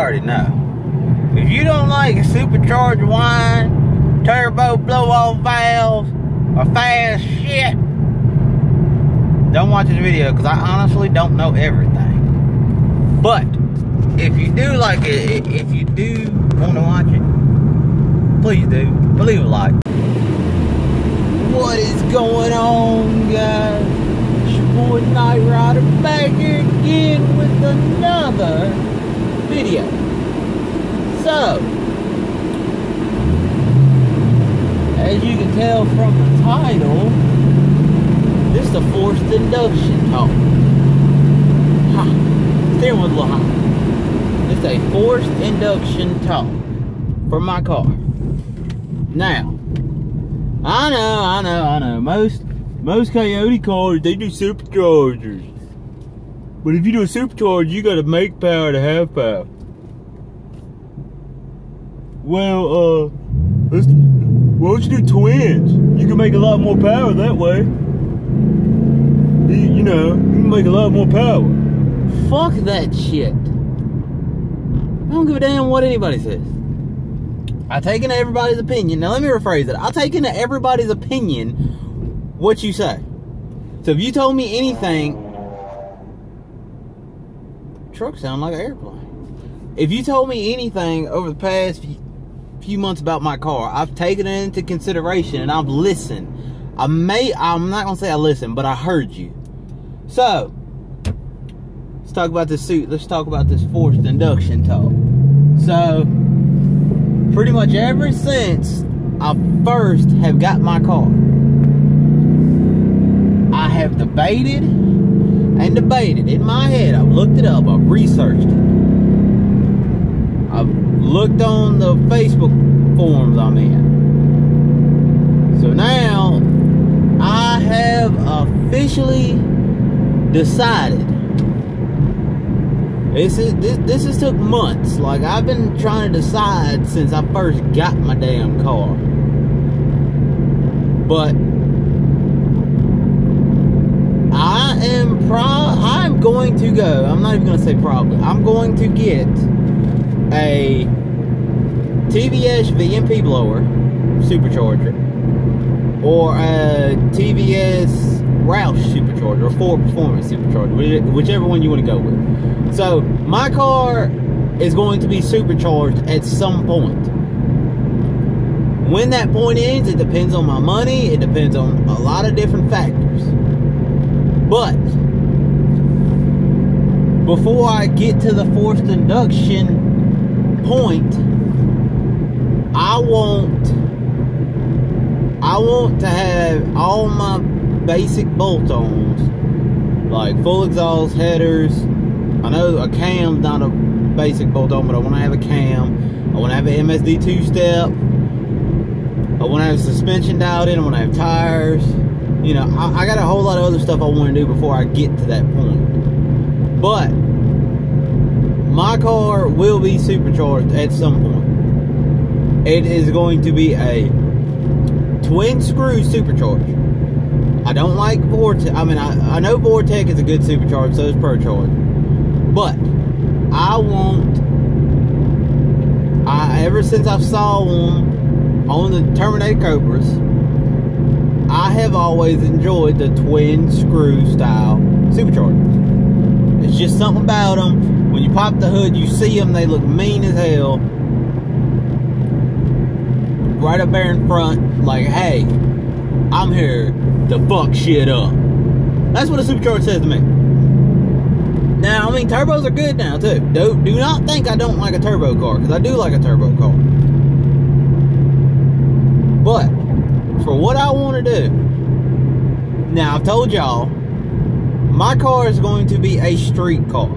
already know. If you don't like a supercharged whine, turbo blow-off valves, or fast shit, don't watch this video, because I honestly don't know everything. But if you do like it, if you do want to watch it, please do. Leave a like. What is going on, guys? It's your boy Night Rider back here again with another video. So, as you can tell from the title, this is a forced induction talk. Ha! Steering wheel's a little high. This is a forced induction talk for my car. Now, I know. Most Coyote cars, they do superchargers. But if you do a supercharger, you gotta make power to have power. Well, why don't you do twins? You can make a lot more power that way. You know, you can make a lot more power. Fuck that shit. I don't give a damn what anybody says. I take into everybody's opinion. Now let me rephrase it. I'll take into everybody's opinion what you say. So if you told me anything, trucks sound like an airplane. If you told me anything over the past few months about my car, I've taken it into consideration and I've listened. I'm not gonna say I listened, but I heard you. So let's talk about this forced induction talk. So pretty much ever since I first have got my car, I have debated in my head. I've looked it up, I've researched it, I've looked on the Facebook forums I'm in. So now I have officially decided. This has took months. Like, I've been trying to decide since I first got my damn car. But I'm going to go. I'm not even going to say probably. I'm going to get a TVS VMP blower supercharger, or a TVS Roush supercharger, or Ford Performance supercharger, whichever one you want to go with. So my car is going to be supercharged at some point. When that point is, it depends on my money. It depends on a lot of different factors. But before I get to the forced induction point, I want to have all my basic bolt-ons, like full exhaust, headers. I know a cam's not a basic bolt-on, but I want to have a cam. I want to have an MSD two-step. I want to have suspension dialed in. I want to have tires. You know, I got a whole lot of other stuff I want to do before I get to that point. But my car will be supercharged at some point. It is going to be a twin screw supercharger. I don't like Vortec. I mean, I know Vortec is a good supercharger, so is Supercharger. But ever since I saw them on the Terminator Cobras, I have always enjoyed the twin screw style superchargers. It's just something about them. When you pop the hood, you see them, they look mean as hell. Right up there in front, like, hey, I'm here to fuck shit up. That's what a supercharger says to me. Now, I mean, turbos are good now, too. Do not think I don't like a turbo car, because I do like a turbo car. But for what I want to do, now, I've told y'all, my car is going to be a street car.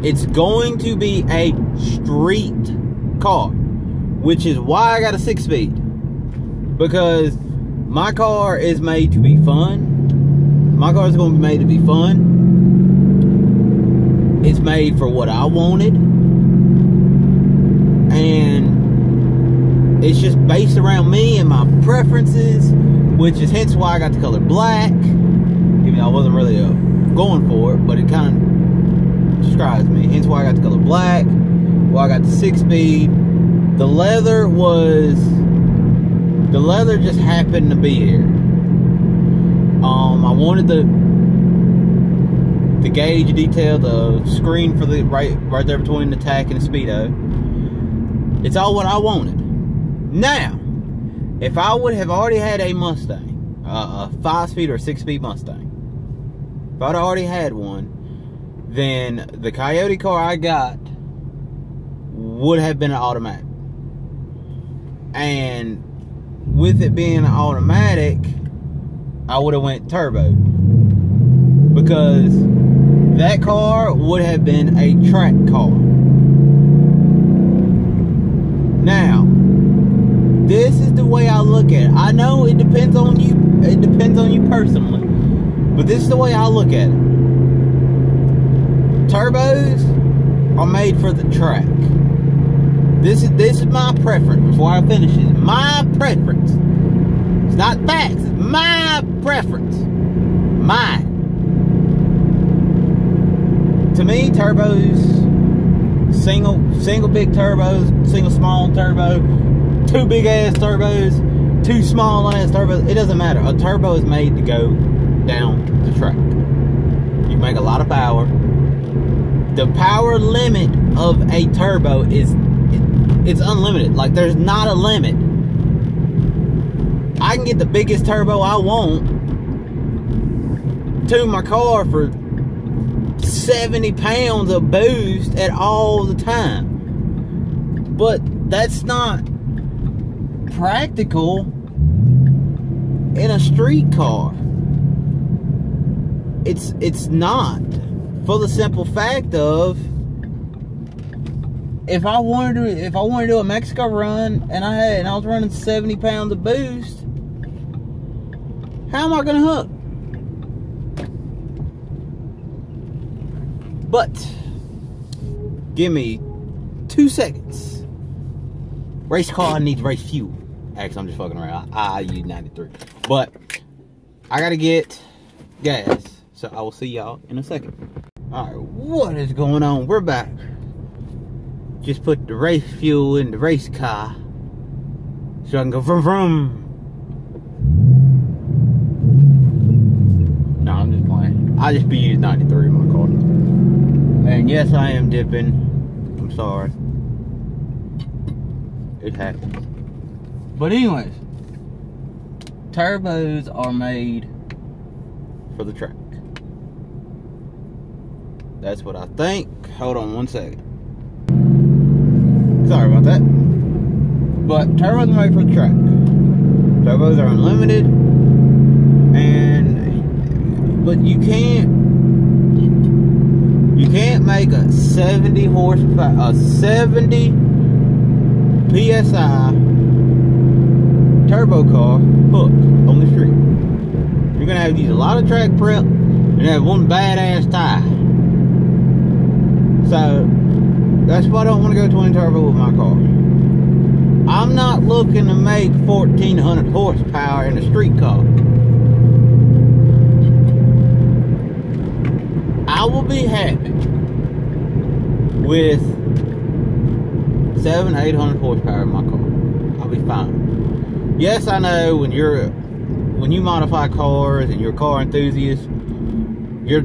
It's going to be a street car, which is why I got a 6-speed. Because my car is made to be fun. My car is going to be made to be fun. It's made for what I wanted. And it's just based around me and my preferences, which is hence why I got the color black. Even though I wasn't really going for it, but it kind of describes me. Hence why I got the color black. Why I got the 6-speed. The leather just happened to be here. I wanted the gauge detail, the screen for the right there between the tack and the speedo. It's all what I wanted. Now, if I would have already had a Mustang, a 5-speed or 6-speed Mustang, if I'd already had one, then the Coyote car I got would have been an automatic. And with it being an automatic, I would have went turbo, because that car would have been a track car. Now, this is the way I look at it. I know it depends on you. It depends on you personally, but this is the way I look at it. Turbos are made for the track. This is my preference. Before I finish it, my preference. It's not facts. It's my preference. Mine. To me, turbos, single big turbos, single small turbo, 2 big ass turbos, 2 small ass turbos. It doesn't matter. A turbo is made to go down the track. You can make a lot of power. The power limit of a turbo is it's unlimited. Like, there's not a limit. I can get the biggest turbo I want, tune my car for 70 pounds of boost at all the time. But that's not practical in a street car. It's not, for the simple fact of, if I wanted to do a Mexico run and I was running 70 pounds of boost, how am I gonna hook? But give me 2 seconds. Race car needs race fuel. Actually, I'm just fucking around. I use 93, but I gotta get gas. So I will see y'all in a second. All right, what is going on? We're back. Just put the race fuel in the race car so I can go vroom vroom. No, I'm just playing. I just be using 93 in my car. And yes, I am dipping. I'm sorry. It happens. But anyways, turbos are made for the track. That's what I think. Hold on 1 second. Sorry about that. But turbos are made for the track. Turbos are unlimited, but you can't make a 70 horsepower, a 70 PSI turbo car hook on the street. You're gonna have to use a lot of track prep and have one badass tie. So that's why I don't want to go twin turbo with my car. I'm not looking to make 1,400 horsepower in a street car. I will be happy with 700-800 horsepower in my car. I'll be fine. Yes, I know when you modify cars and you're a car enthusiast, your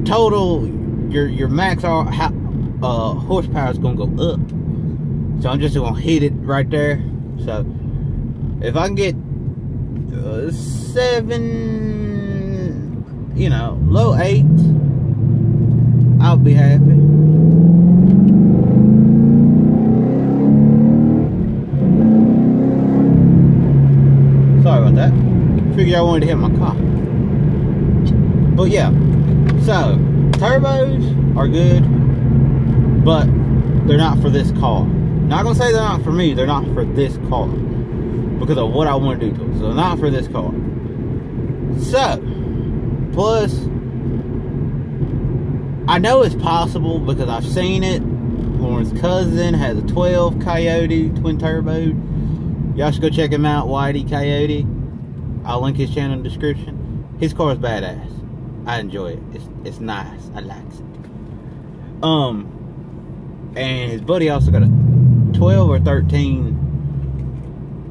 max horsepower is gonna go up. So I'm just gonna hit it right there. So if I can get 7, low 8, I'll be happy. Sorry about that. Figured I wanted to hit my car. But yeah, so turbos are good, but they're not for this car. Not gonna say they're not for me, they're not for this car because of what I want to do to it. So they're not for this car. So, plus, I know it's possible because I've seen it. Lauren's cousin has a 12 Coyote twin turbo. Y'all should go check him out, Whitey Coyote. I'll link his channel in the description. His car is badass. I enjoy it. It's nice. I like it. And his buddy also got a 12 or 13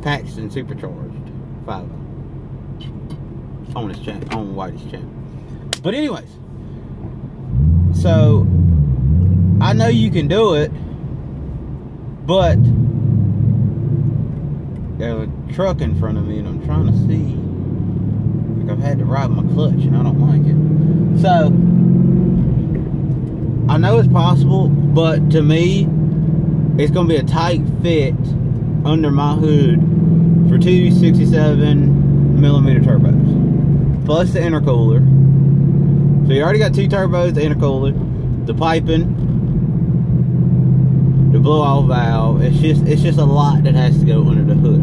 Paxton Supercharged 5 on his channel, on Whitey's channel. But anyways, so I know you can do it, but there's a truck in front of me and I'm trying to see. Like, I've had to ride my clutch and I don't like it. So I know it's possible, but to me it's gonna be a tight fit under my hood for two 67mm turbos plus the intercooler. So you already got 2 turbos, the intercooler, the piping, the blow off valve. It's just a lot that has to go under the hood.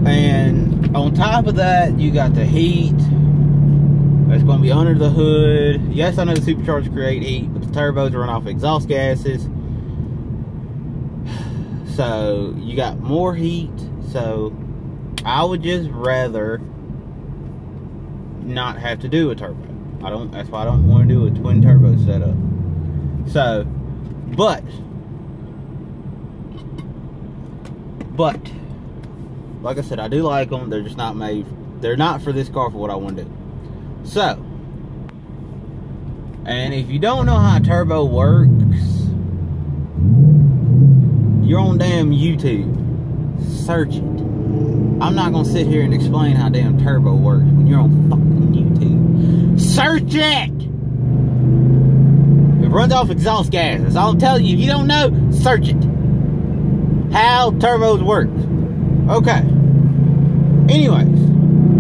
And on top of that, you got the heat that's going to be under the hood. Yes, I know the Superchargers create heat, but the turbos run off exhaust gases. So you got more heat. So I would just rather not have to do a turbo. That's why I don't want to do a twin turbo setup. So, but like I said, I do like them. They're just not made. They're not for this car for what I want to do. So, and if you don't know how a turbo works, you're on damn YouTube. Search it. I'm not gonna sit here and explain how damn turbo works when you're on fucking YouTube. Search it! It runs off exhaust gases. I'll tell you, if you don't know, search it. How turbos work. Okay. Anyways,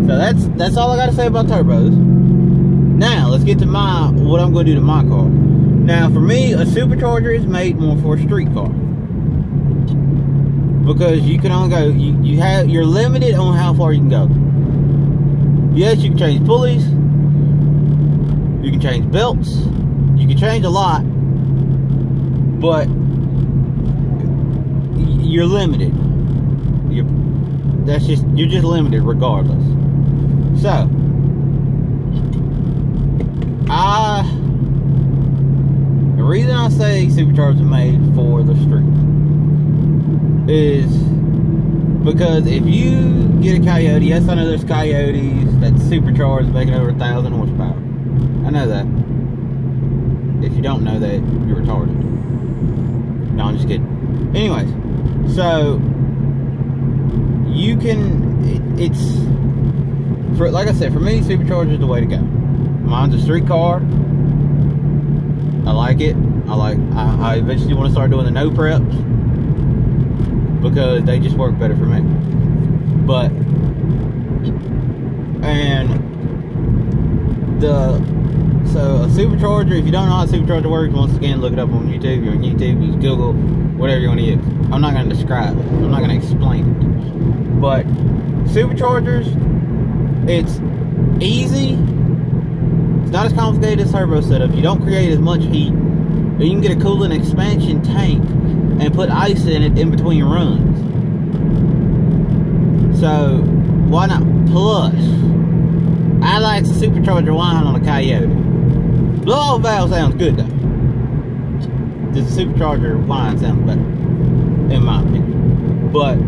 so that's all I gotta say about turbos. Now let's get to what I'm gonna do to my car. Now for me, a Supercharger is made more for a street car. Because you can only go, you're limited on how far you can go. Yes, you can change pulleys, you can change belts, you can change a lot, but you're limited. You're just limited regardless. So the reason I say Superchargers are made for the street is because if you get a Coyote, yes, I know there's Coyotes that's supercharged making over 1,000 horsepower. I know that. If you don't know that, you're retarded. No, I'm just kidding. Anyways, so you can, like I said, for me, Supercharger is the way to go. Mine's a street car. I like it. I eventually want to start doing the no preps, because they just work better for me. But, so a Supercharger, if you don't know how a Supercharger works, once again, look it up on YouTube. You're on YouTube, use Google, whatever you want to use. I'm not going to describe it. I'm not going to explain it. But Superchargers, it's easy. It's not as complicated as turbo setup. You don't create as much heat. You can get a coolant expansion tank and put ice in it in between runs. So why not? Plus, I like the Supercharger whine on a Coyote. Blow-off valve sounds good though. The Supercharger whine sounds better, in my opinion. But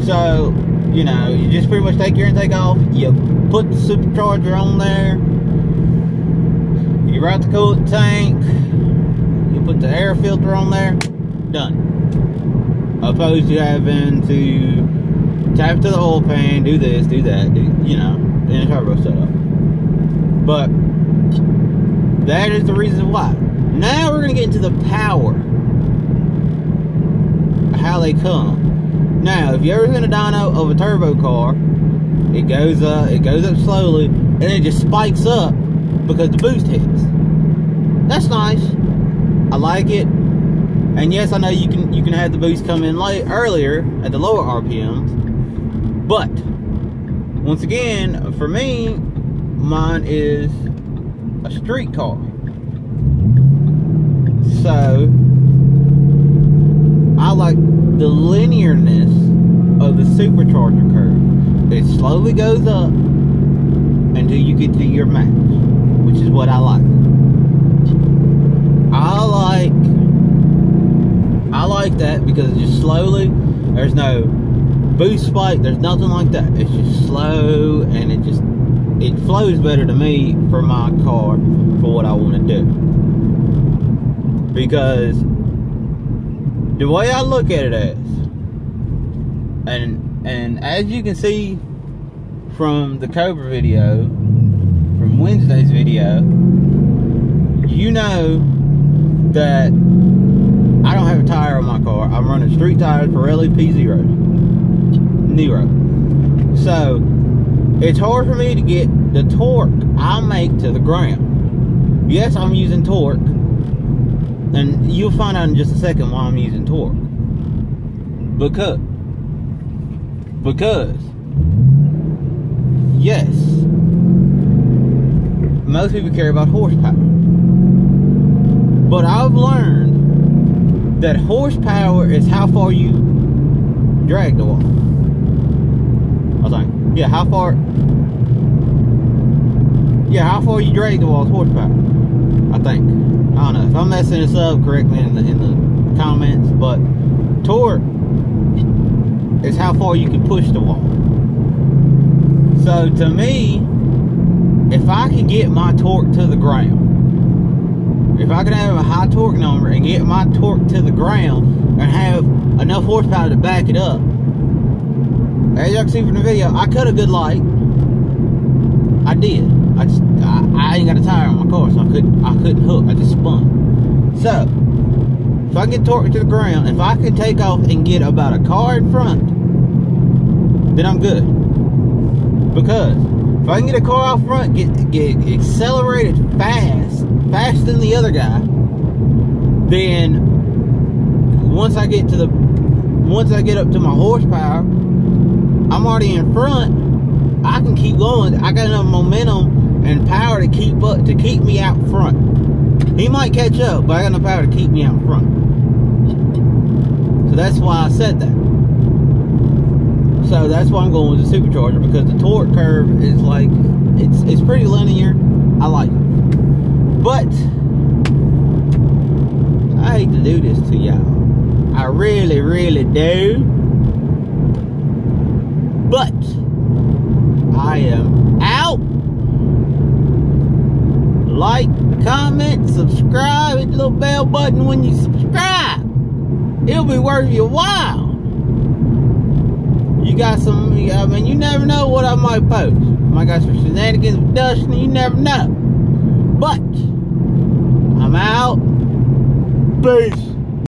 so, you know, you just pretty much take your intake off. You put the Supercharger on there. You route the coolant tank. You put the air filter on there. Done. Opposed to having to tap to the oil pan, do this, do that, you know, in a turbo setup. But that is the reason why. Now we're gonna get into the power, how they come. Now, if you're ever seen a dyno of a turbo car, it goes up slowly, and then it just spikes up because the boost hits. That's nice. I like it. And yes, I know you can have the boost come in earlier at the lower RPMs. But once again, for me, mine is a street car. So I like the linearness of the Supercharger curve. It slowly goes up until you get to your max, which is what I like. I like because it's just slowly. There's no boost spike, there's nothing like that. It's just slow, and it flows better to me for my car for what I want to do. Because the way I look at it as, and as you can see from the Cobra video, from Wednesday's video, you know that I don't have a tire on my car. I'm running street tires, Pirelli P0. Nero. So it's hard for me to get the torque I make to the ground. Yes, I'm using torque, and you'll find out in just a second why I'm using torque. Because yes, most people care about horsepower, but I've learned that horsepower is how far you drag the wall. I was like, yeah, how far you drag the wall is horsepower, I think. I don't know. If I'm messing this up, correct me in the comments, but torque is how far you can push the wall. So to me, if I can get my torque to the ground, if I can have a high torque number and get my torque to the ground and have enough horsepower to back it up, as y'all can see from the video, I cut a good light. I did. I ain't got a tire on my car, so I couldn't hook. I just spun. So if I get torque to the ground, if I can take off and get about a car in front, then I'm good. Because if I can get a car out front, get accelerated faster than the other guy, then once I get up to my horsepower, I'm already in front. I can keep going. I got enough momentum and power to keep me out front. He might catch up, but I got enough power to keep me out front. So that's why I said that. So that's why I'm going with the Supercharger, because the torque curve is like, it's pretty linear. I like it. But I hate to do this to y'all. I really, really do. But I am out. Like, comment, subscribe, hit the little bell button when you subscribe. It'll be worth your while. You got some, I mean, you never know what I might post. I might got some shenanigans with Dustin, you never know. But I'm out. Peace.